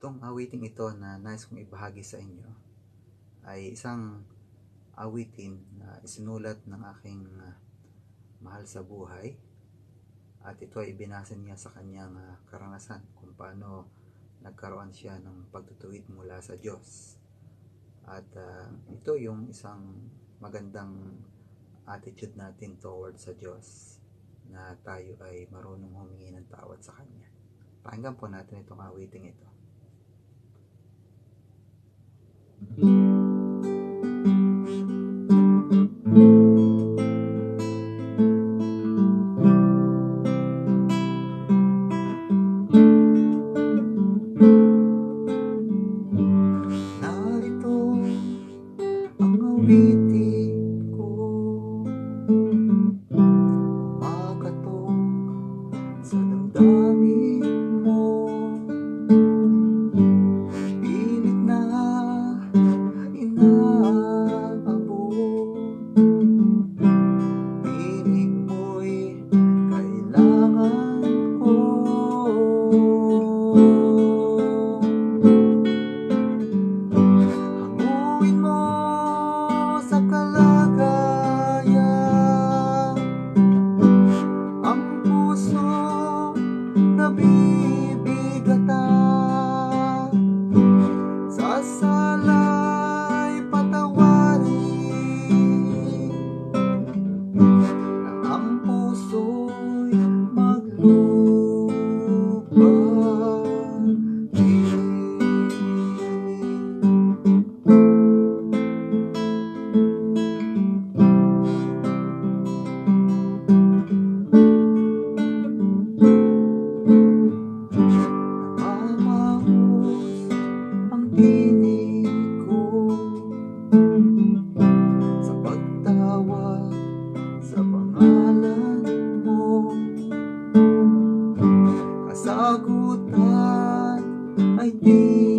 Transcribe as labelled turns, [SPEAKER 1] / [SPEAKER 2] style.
[SPEAKER 1] Itong awiting ito na nais kong ibahagi sa inyo ay isang awitin na isinulat ng aking mahal sa buhay, at ito ay ibinasa niya sa kanyang karanasan kung paano nagkaroon siya ng pagtutuwid mula sa Diyos. At ito yung isang magandang attitude natin towards sa Diyos, na tayo ay marunong humingi ng tawad sa Kanya. Pakinggan po natin itong awiting ito. Narito ang awitin ko, umakatok sa damdamin mo. Pilit na inaabot, pinig mo'y kailangan ko. Hanguin mo sa kalagayan ang puso nabibigatan. Sa sala'y patawarin, na ang puso'y maglubagin. Namamahos ang tinig ko sa pagtawag sa pangalan mo. Kasagutan ay di